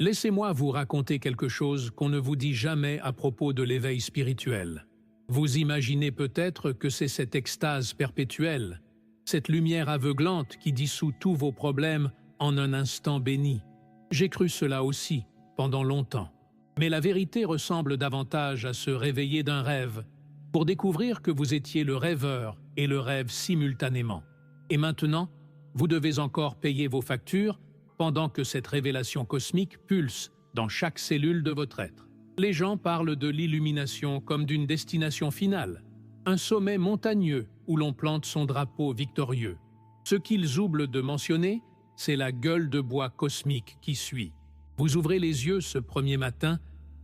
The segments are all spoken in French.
Laissez-moi vous raconter quelque chose qu'on ne vous dit jamais à propos de l'éveil spirituel. Vous imaginez peut-être que c'est cette extase perpétuelle, cette lumière aveuglante qui dissout tous vos problèmes en un instant béni. J'ai cru cela aussi, pendant longtemps. Mais la vérité ressemble davantage à se réveiller d'un rêve, pour découvrir que vous étiez le rêveur et le rêve simultanément. Et maintenant, vous devez encore payer vos factures pendant que cette révélation cosmique pulse dans chaque cellule de votre être. Les gens parlent de l'illumination comme d'une destination finale, un sommet montagneux où l'on plante son drapeau victorieux. Ce qu'ils oublient de mentionner, c'est la gueule de bois cosmique qui suit. Vous ouvrez les yeux ce premier matin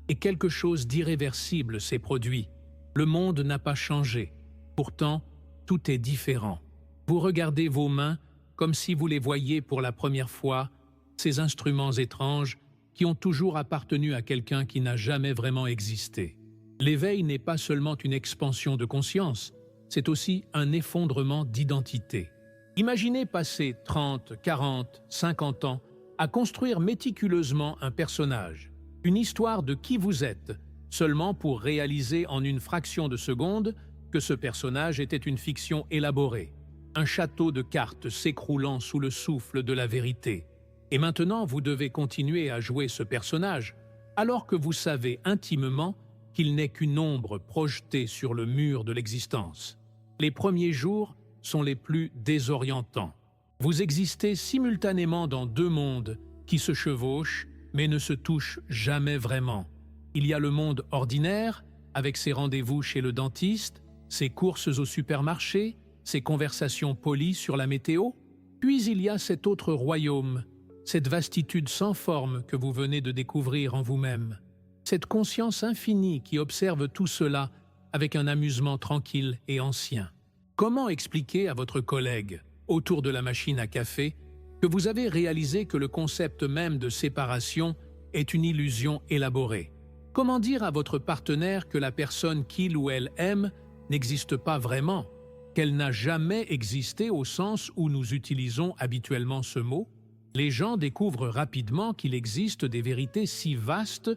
et quelque chose d'irréversible s'est produit. Le monde n'a pas changé. Pourtant, tout est différent. Vous regardez vos mains comme si vous les voyiez pour la première fois, ces instruments étranges qui ont toujours appartenu à quelqu'un qui n'a jamais vraiment existé. L'éveil n'est pas seulement une expansion de conscience, c'est aussi un effondrement d'identité. Imaginez passer 30, 40, 50 ans à construire méticuleusement un personnage, une histoire de qui vous êtes, seulement pour réaliser en une fraction de seconde que ce personnage était une fiction élaborée, un château de cartes s'écroulant sous le souffle de la vérité. Et maintenant, vous devez continuer à jouer ce personnage, alors que vous savez intimement qu'il n'est qu'une ombre projetée sur le mur de l'existence. Les premiers jours sont les plus désorientants. Vous existez simultanément dans deux mondes qui se chevauchent, mais ne se touchent jamais vraiment. Il y a le monde ordinaire, avec ses rendez-vous chez le dentiste, ses courses au supermarché, ses conversations polies sur la météo. Puis il y a cet autre royaume, cette vastitude sans forme que vous venez de découvrir en vous-même. Cette conscience infinie qui observe tout cela avec un amusement tranquille et ancien. Comment expliquer à votre collègue, autour de la machine à café, que vous avez réalisé que le concept même de séparation est une illusion élaborée? Comment dire à votre partenaire que la personne qu'il ou elle aime n'existe pas vraiment, qu'elle n'a jamais existé au sens où nous utilisons habituellement ce mot? Les gens découvrent rapidement qu'il existe des vérités si vastes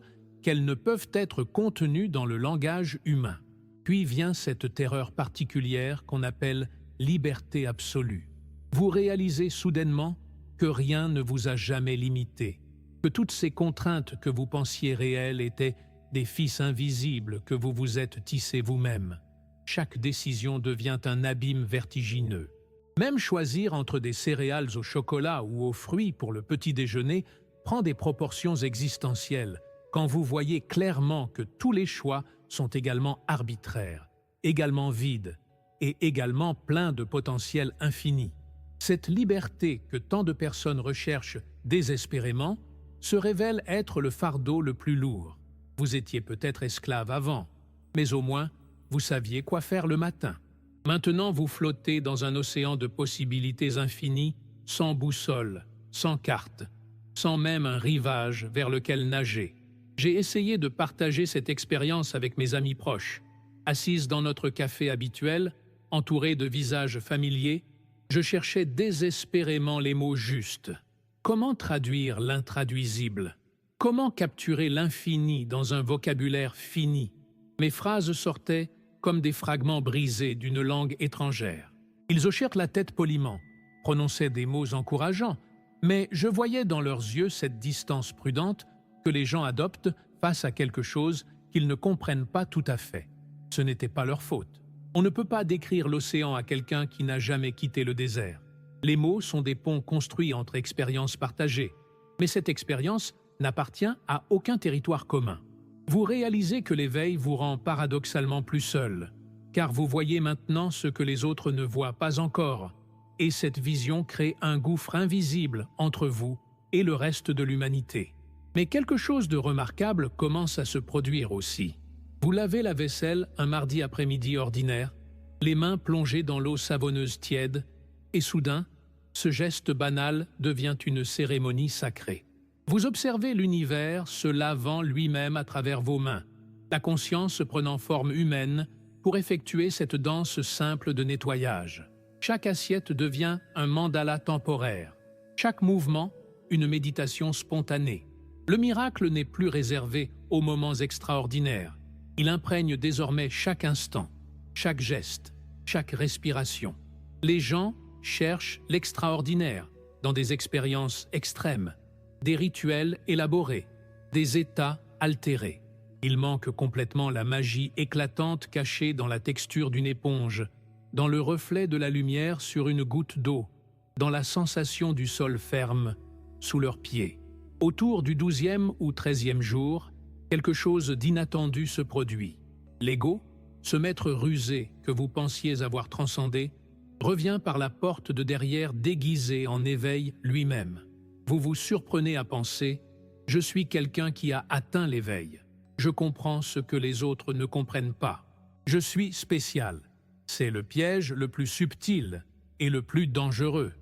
qu'elles ne peuvent être contenues dans le langage humain. Puis vient cette terreur particulière qu'on appelle liberté absolue. Vous réalisez soudainement que rien ne vous a jamais limité, que toutes ces contraintes que vous pensiez réelles étaient des fils invisibles que vous vous êtes tissés vous-même. Chaque décision devient un abîme vertigineux. Même choisir entre des céréales au chocolat ou aux fruits pour le petit déjeuner prend des proportions existentielles quand vous voyez clairement que tous les choix sont également arbitraires, également vides et également pleins de potentiel infini. Cette liberté que tant de personnes recherchent désespérément se révèle être le fardeau le plus lourd. Vous étiez peut-être esclave avant, mais au moins vous saviez quoi faire le matin. Maintenant, vous flottez dans un océan de possibilités infinies, sans boussole, sans carte, sans même un rivage vers lequel nager. J'ai essayé de partager cette expérience avec mes amis proches. Assise dans notre café habituel, entourée de visages familiers, je cherchais désespérément les mots justes. Comment traduire l'intraduisible? Comment capturer l'infini dans un vocabulaire fini? Mes phrases sortaient comme des fragments brisés d'une langue étrangère. Ils hochèrent la tête poliment, prononçaient des mots encourageants, mais je voyais dans leurs yeux cette distance prudente que les gens adoptent face à quelque chose qu'ils ne comprennent pas tout à fait. Ce n'était pas leur faute. On ne peut pas décrire l'océan à quelqu'un qui n'a jamais quitté le désert. Les mots sont des ponts construits entre expériences partagées, mais cette expérience n'appartient à aucun territoire commun. Vous réalisez que l'éveil vous rend paradoxalement plus seul, car vous voyez maintenant ce que les autres ne voient pas encore, et cette vision crée un gouffre invisible entre vous et le reste de l'humanité. Mais quelque chose de remarquable commence à se produire aussi. Vous lavez la vaisselle un mardi après-midi ordinaire, les mains plongées dans l'eau savonneuse tiède, et soudain, ce geste banal devient une cérémonie sacrée. Vous observez l'univers se lavant lui-même à travers vos mains, la conscience prenant forme humaine pour effectuer cette danse simple de nettoyage. Chaque assiette devient un mandala temporaire, chaque mouvement une méditation spontanée. Le miracle n'est plus réservé aux moments extraordinaires. Il imprègne désormais chaque instant, chaque geste, chaque respiration. Les gens cherchent l'extraordinaire dans des expériences extrêmes, des rituels élaborés, des états altérés. Il manque complètement la magie éclatante cachée dans la texture d'une éponge, dans le reflet de la lumière sur une goutte d'eau, dans la sensation du sol ferme sous leurs pieds. Autour du 12e ou 13e jour, quelque chose d'inattendu se produit. L'ego, ce maître rusé que vous pensiez avoir transcendé, revient par la porte de derrière déguisé en éveil lui-même. Vous vous surprenez à penser « Je suis quelqu'un qui a atteint l'éveil. Je comprends ce que les autres ne comprennent pas. Je suis spécial. » C'est le piège le plus subtil et le plus dangereux.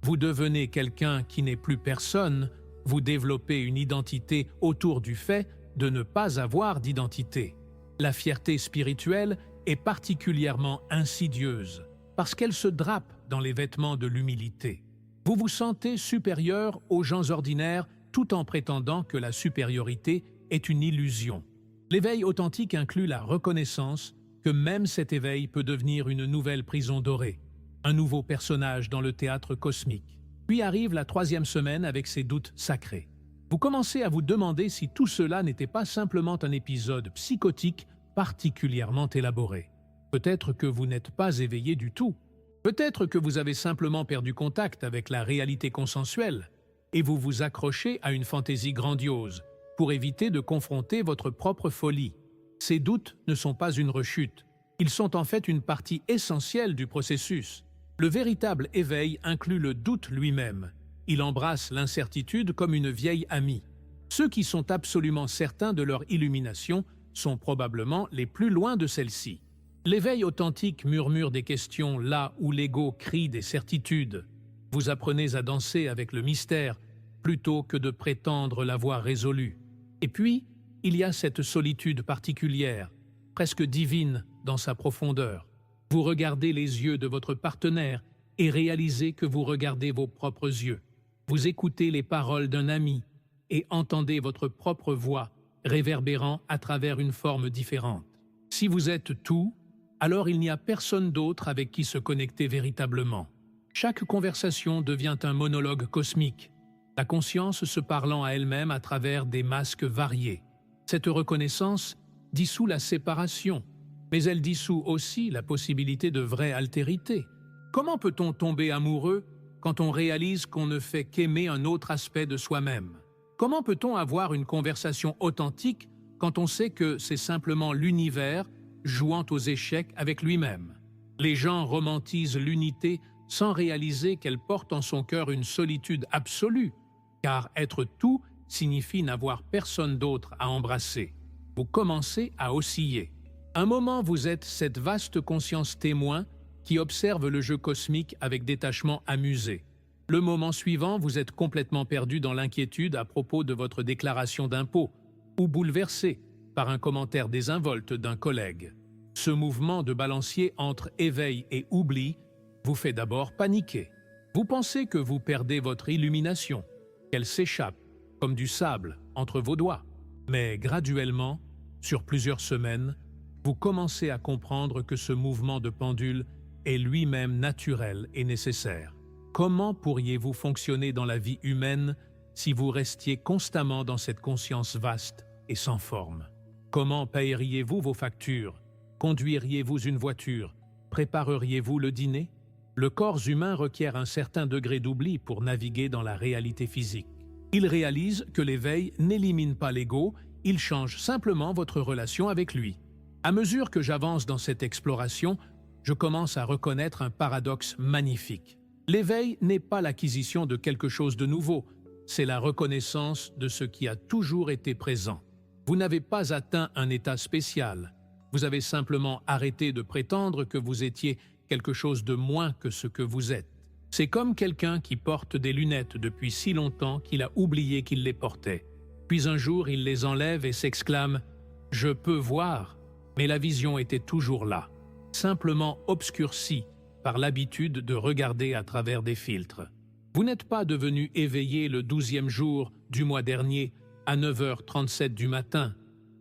Vous devenez quelqu'un qui n'est plus personne, vous développez une identité autour du fait de ne pas avoir d'identité. La fierté spirituelle est particulièrement insidieuse parce qu'elle se drape dans les vêtements de l'humilité. Vous vous sentez supérieur aux gens ordinaires tout en prétendant que la supériorité est une illusion. L'éveil authentique inclut la reconnaissance que même cet éveil peut devenir une nouvelle prison dorée, un nouveau personnage dans le théâtre cosmique. Puis arrive la 3e semaine avec ses doutes sacrés. Vous commencez à vous demander si tout cela n'était pas simplement un épisode psychotique particulièrement élaboré. Peut-être que vous n'êtes pas éveillé du tout. Peut-être que vous avez simplement perdu contact avec la réalité consensuelle et vous vous accrochez à une fantaisie grandiose pour éviter de confronter votre propre folie. Ces doutes ne sont pas une rechute. Ils sont en fait une partie essentielle du processus. Le véritable éveil inclut le doute lui-même. Il embrasse l'incertitude comme une vieille amie. Ceux qui sont absolument certains de leur illumination sont probablement les plus loin de celle-ci. L'éveil authentique murmure des questions là où l'ego crie des certitudes. Vous apprenez à danser avec le mystère plutôt que de prétendre l'avoir résolu. Et puis, il y a cette solitude particulière, presque divine dans sa profondeur. Vous regardez les yeux de votre partenaire et réalisez que vous regardez vos propres yeux. Vous écoutez les paroles d'un ami et entendez votre propre voix réverbérant à travers une forme différente. Si vous êtes tout, alors il n'y a personne d'autre avec qui se connecter véritablement. Chaque conversation devient un monologue cosmique, la conscience se parlant à elle-même à travers des masques variés. Cette reconnaissance dissout la séparation, mais elle dissout aussi la possibilité de vraie altérité. Comment peut-on tomber amoureux quand on réalise qu'on ne fait qu'aimer un autre aspect de soi-même? Comment peut-on avoir une conversation authentique quand on sait que c'est simplement l'univers jouant aux échecs avec lui-même? Les gens romantisent l'unité sans réaliser qu'elle porte en son cœur une solitude absolue, car être tout signifie n'avoir personne d'autre à embrasser. Vous commencez à osciller. Un moment, vous êtes cette vaste conscience témoin qui observe le jeu cosmique avec détachement amusé. Le moment suivant, vous êtes complètement perdu dans l'inquiétude à propos de votre déclaration d'impôt ou bouleversé par un commentaire désinvolte d'un collègue. Ce mouvement de balancier entre éveil et oubli vous fait d'abord paniquer. Vous pensez que vous perdez votre illumination, qu'elle s'échappe comme du sable entre vos doigts. Mais graduellement, sur plusieurs semaines, vous commencez à comprendre que ce mouvement de pendule est lui-même naturel et nécessaire. Comment pourriez-vous fonctionner dans la vie humaine si vous restiez constamment dans cette conscience vaste et sans forme? Comment paieriez-vous vos factures? Conduiriez-vous une voiture? Prépareriez-vous le dîner? Le corps humain requiert un certain degré d'oubli pour naviguer dans la réalité physique. Il réalise que l'éveil n'élimine pas l'ego, il change simplement votre relation avec lui. À mesure que j'avance dans cette exploration, je commence à reconnaître un paradoxe magnifique. L'éveil n'est pas l'acquisition de quelque chose de nouveau, c'est la reconnaissance de ce qui a toujours été présent. Vous n'avez pas atteint un état spécial, vous avez simplement arrêté de prétendre que vous étiez quelque chose de moins que ce que vous êtes. C'est comme quelqu'un qui porte des lunettes depuis si longtemps qu'il a oublié qu'il les portait. Puis un jour, il les enlève et s'exclame « Je peux voir », mais la vision était toujours là, simplement obscurcie par l'habitude de regarder à travers des filtres. Vous n'êtes pas devenu éveillé le 12e jour du mois dernier à 9h37 du matin.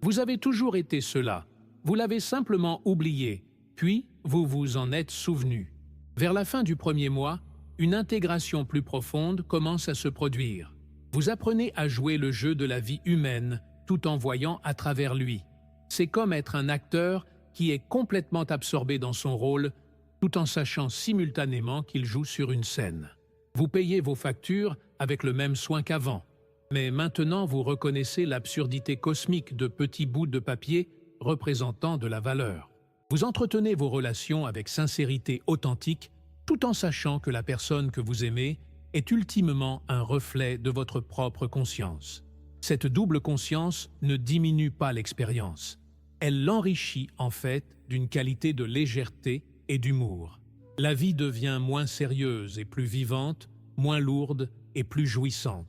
Vous avez toujours été cela. Vous l'avez simplement oublié, puis vous vous en êtes souvenu. Vers la fin du premier mois, une intégration plus profonde commence à se produire. Vous apprenez à jouer le jeu de la vie humaine tout en voyant à travers lui. C'est comme être un acteur qui est complètement absorbé dans son rôle tout en sachant simultanément qu'il joue sur une scène. Vous payez vos factures avec le même soin qu'avant, mais maintenant vous reconnaissez l'absurdité cosmique de petits bouts de papier représentant de la valeur. Vous entretenez vos relations avec sincérité authentique tout en sachant que la personne que vous aimez est ultimement un reflet de votre propre conscience. Cette double conscience ne diminue pas l'expérience. Elle l'enrichit en fait d'une qualité de légèreté et d'humour. La vie devient moins sérieuse et plus vivante, moins lourde et plus jouissante.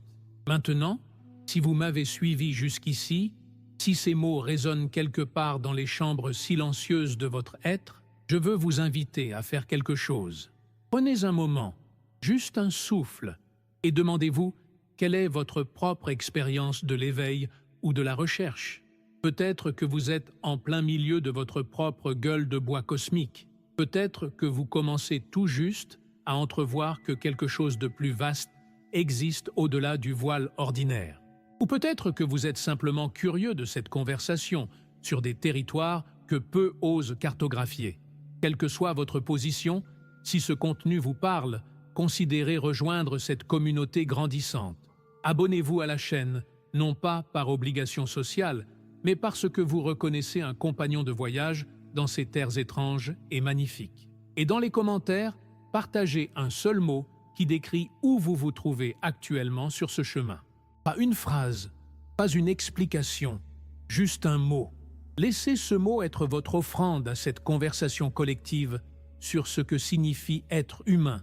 Maintenant, si vous m'avez suivi jusqu'ici, si ces mots résonnent quelque part dans les chambres silencieuses de votre être, je veux vous inviter à faire quelque chose. Prenez un moment, juste un souffle, et demandez-vous quelle est votre propre expérience de l'éveil ou de la recherche. Peut-être que vous êtes en plein milieu de votre propre gueule de bois cosmique. Peut-être que vous commencez tout juste à entrevoir que quelque chose de plus vaste existe au-delà du voile ordinaire. Ou peut-être que vous êtes simplement curieux de cette conversation sur des territoires que peu osent cartographier. Quelle que soit votre position, si ce contenu vous parle, considérez rejoindre cette communauté grandissante. Abonnez-vous à la chaîne, non pas par obligation sociale, mais parce que vous reconnaissez un compagnon de voyage dans ces terres étranges et magnifiques. Et dans les commentaires, partagez un seul mot qui décrit où vous vous trouvez actuellement sur ce chemin. Pas une phrase, pas une explication, juste un mot. Laissez ce mot être votre offrande à cette conversation collective sur ce que signifie être humain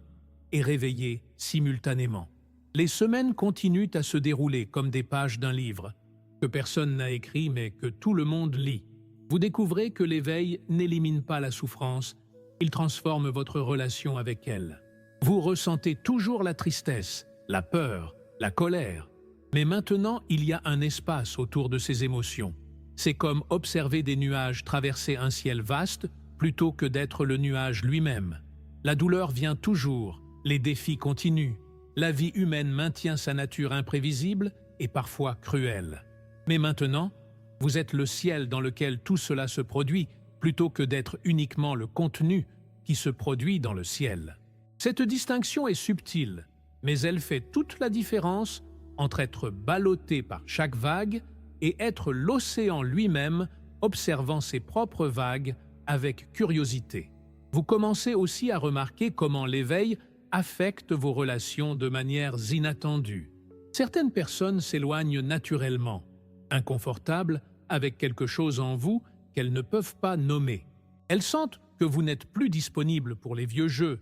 et réveillé simultanément. Les semaines continuent à se dérouler comme des pages d'un livre, que personne n'a écrit mais que tout le monde lit. Vous découvrez que l'éveil n'élimine pas la souffrance, il transforme votre relation avec elle. Vous ressentez toujours la tristesse, la peur, la colère, mais maintenant il y a un espace autour de ces émotions. C'est comme observer des nuages traverser un ciel vaste plutôt que d'être le nuage lui-même. La douleur vient toujours, les défis continuent, la vie humaine maintient sa nature imprévisible et parfois cruelle. Mais maintenant, vous êtes le ciel dans lequel tout cela se produit, plutôt que d'être uniquement le contenu qui se produit dans le ciel. Cette distinction est subtile, mais elle fait toute la différence entre être ballotté par chaque vague et être l'océan lui-même, observant ses propres vagues avec curiosité. Vous commencez aussi à remarquer comment l'éveil affecte vos relations de manières inattendues. Certaines personnes s'éloignent naturellement, inconfortables avec quelque chose en vous qu'elles ne peuvent pas nommer. Elles sentent que vous n'êtes plus disponible pour les vieux jeux,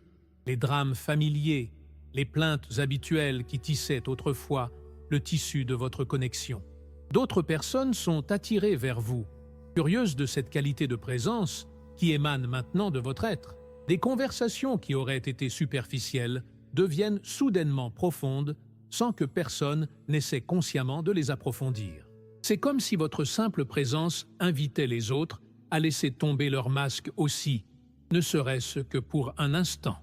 les drames familiers, les plaintes habituelles qui tissaient autrefois le tissu de votre connexion. D'autres personnes sont attirées vers vous, curieuses de cette qualité de présence qui émane maintenant de votre être. Des conversations qui auraient été superficielles deviennent soudainement profondes sans que personne n'essaie consciemment de les approfondir. C'est comme si votre simple présence invitait les autres à laisser tomber leur masque aussi, ne serait-ce que pour un instant.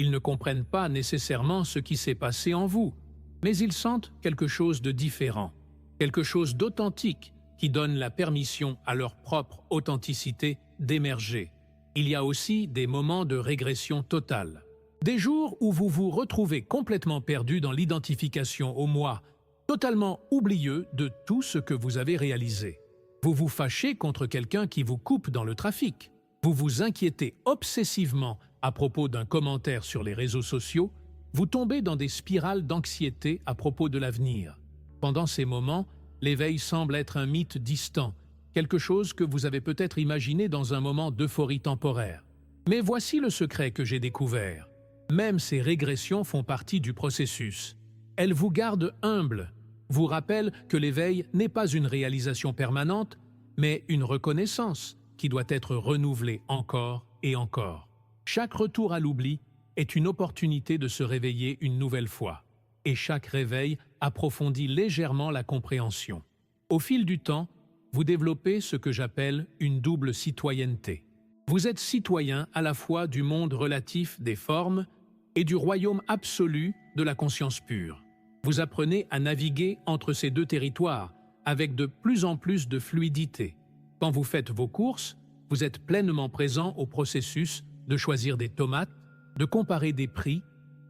Ils ne comprennent pas nécessairement ce qui s'est passé en vous, mais ils sentent quelque chose de différent, quelque chose d'authentique qui donne la permission à leur propre authenticité d'émerger. Il y a aussi des moments de régression totale. Des jours où vous vous retrouvez complètement perdu dans l'identification au moi, totalement oublieux de tout ce que vous avez réalisé. Vous vous fâchez contre quelqu'un qui vous coupe dans le trafic. Vous vous inquiétez obsessivement à propos d'un commentaire sur les réseaux sociaux. Vous tombez dans des spirales d'anxiété à propos de l'avenir. Pendant ces moments, l'éveil semble être un mythe distant, quelque chose que vous avez peut-être imaginé dans un moment d'euphorie temporaire. Mais voici le secret que j'ai découvert. Même ces régressions font partie du processus. Elles vous gardent humble, vous rappellent que l'éveil n'est pas une réalisation permanente, mais une reconnaissance qui doit être renouvelée encore et encore. Chaque retour à l'oubli est une opportunité de se réveiller une nouvelle fois, et chaque réveil approfondit légèrement la compréhension. Au fil du temps, vous développez ce que j'appelle une double citoyenneté. Vous êtes citoyen à la fois du monde relatif des formes et du royaume absolu de la conscience pure. Vous apprenez à naviguer entre ces deux territoires avec de plus en plus de fluidité. Quand vous faites vos courses, vous êtes pleinement présent au processus de choisir des tomates, de comparer des prix,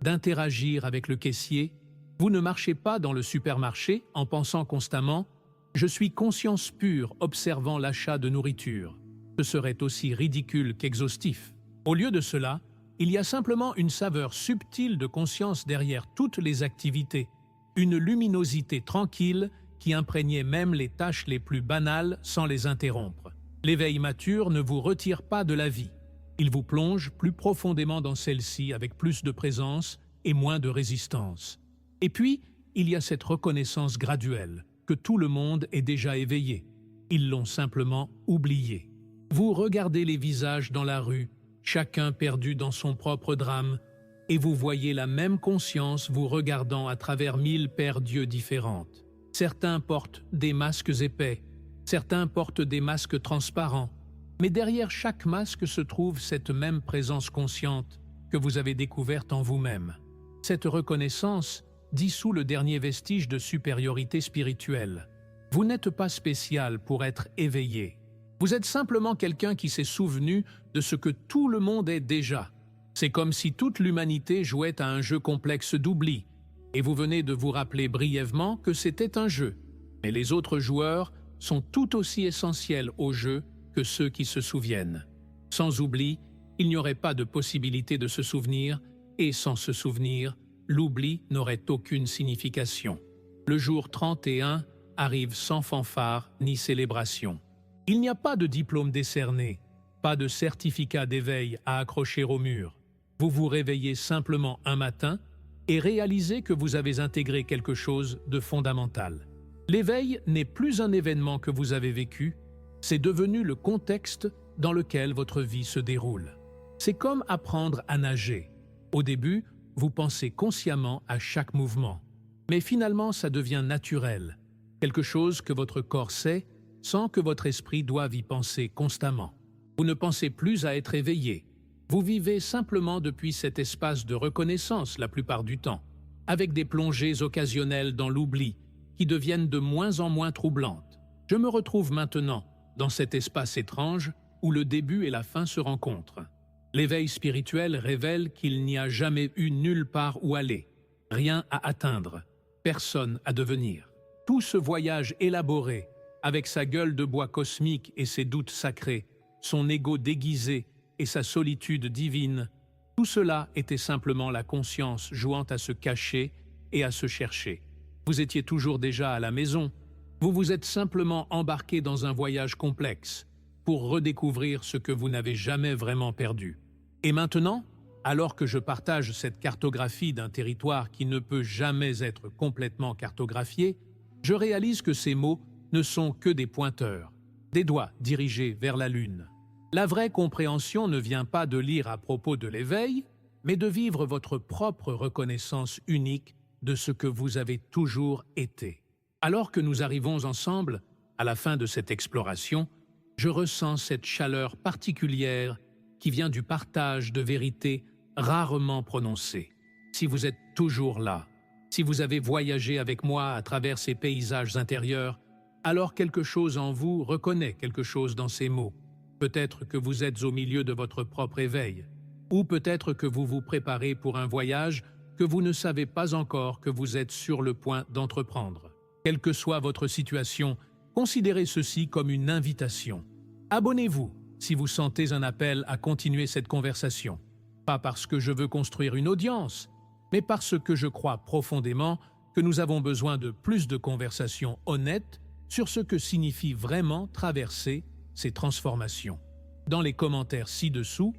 d'interagir avec le caissier. Vous ne marchez pas dans le supermarché en pensant constamment « Je suis conscience pure observant l'achat de nourriture ». Ce serait aussi ridicule qu'exhaustif. Au lieu de cela, il y a simplement une saveur subtile de conscience derrière toutes les activités, une luminosité tranquille qui imprégnait même les tâches les plus banales sans les interrompre. L'éveil mature ne vous retire pas de la vie. Il vous plonge plus profondément dans celle-ci avec plus de présence et moins de résistance. Et puis, il y a cette reconnaissance graduelle que tout le monde est déjà éveillé. Ils l'ont simplement oublié. Vous regardez les visages dans la rue, chacun perdu dans son propre drame, et vous voyez la même conscience vous regardant à travers 1000 paires d'yeux différentes. Certains portent des masques épais, certains portent des masques transparents, mais derrière chaque masque se trouve cette même présence consciente que vous avez découverte en vous-même. Cette reconnaissance dissout le dernier vestige de supériorité spirituelle. Vous n'êtes pas spécial pour être éveillé. Vous êtes simplement quelqu'un qui s'est souvenu de ce que tout le monde est déjà. C'est comme si toute l'humanité jouait à un jeu complexe d'oubli, et vous venez de vous rappeler brièvement que c'était un jeu. Mais les autres joueurs sont tout aussi essentiels au jeu que ceux qui se souviennent. Sans oubli, il n'y aurait pas de possibilité de se souvenir, et sans se souvenir, l'oubli n'aurait aucune signification. Le jour 31 arrive sans fanfare ni célébration. Il n'y a pas de diplôme décerné, pas de certificat d'éveil à accrocher au mur. Vous vous réveillez simplement un matin et réalisez que vous avez intégré quelque chose de fondamental. L'éveil n'est plus un événement que vous avez vécu, c'est devenu le contexte dans lequel votre vie se déroule. C'est comme apprendre à nager. Au début, vous pensez consciemment à chaque mouvement, mais finalement ça devient naturel, quelque chose que votre corps sait sans que votre esprit doive y penser constamment. Vous ne pensez plus à être éveillé. Vous vivez simplement depuis cet espace de reconnaissance la plupart du temps, avec des plongées occasionnelles dans l'oubli qui deviennent de moins en moins troublantes. Je me retrouve maintenant dans cet espace étrange où le début et la fin se rencontrent. L'éveil spirituel révèle qu'il n'y a jamais eu nulle part où aller, rien à atteindre, personne à devenir. Tout ce voyage élaboré, avec sa gueule de bois cosmique et ses doutes sacrés, son ego déguisé et sa solitude divine, tout cela était simplement la conscience jouant à se cacher et à se chercher. Vous étiez toujours déjà à la maison, vous vous êtes simplement embarqué dans un voyage complexe pour redécouvrir ce que vous n'avez jamais vraiment perdu. Et maintenant, alors que je partage cette cartographie d'un territoire qui ne peut jamais être complètement cartographié, je réalise que ces mots ne sont que des pointeurs, des doigts dirigés vers la Lune. La vraie compréhension ne vient pas de lire à propos de l'éveil, mais de vivre votre propre reconnaissance unique de ce que vous avez toujours été. Alors que nous arrivons ensemble, à la fin de cette exploration, je ressens cette chaleur particulière qui vient du partage de vérités rarement prononcées. Si vous êtes toujours là, si vous avez voyagé avec moi à travers ces paysages intérieurs, alors quelque chose en vous reconnaît quelque chose dans ces mots. Peut-être que vous êtes au milieu de votre propre éveil, ou peut-être que vous vous préparez pour un voyage que vous ne savez pas encore que vous êtes sur le point d'entreprendre. Quelle que soit votre situation, considérez ceci comme une invitation. Abonnez-vous si vous sentez un appel à continuer cette conversation. Pas parce que je veux construire une audience, mais parce que je crois profondément que nous avons besoin de plus de conversations honnêtes sur ce que signifie vraiment traverser ces transformations. Dans les commentaires ci-dessous,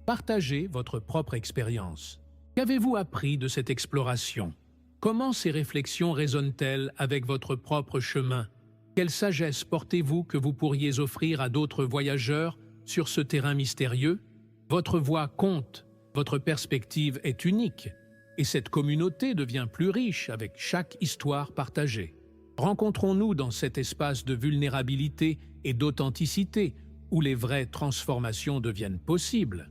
partagez votre propre expérience. Qu'avez-vous appris de cette exploration? Comment ces réflexions résonnent-elles avec votre propre chemin? Quelle sagesse portez-vous que vous pourriez offrir à d'autres voyageurs sur ce terrain mystérieux? Votre voix compte, votre perspective est unique, et cette communauté devient plus riche avec chaque histoire partagée. Rencontrons-nous dans cet espace de vulnérabilité et d'authenticité où les vraies transformations deviennent possibles.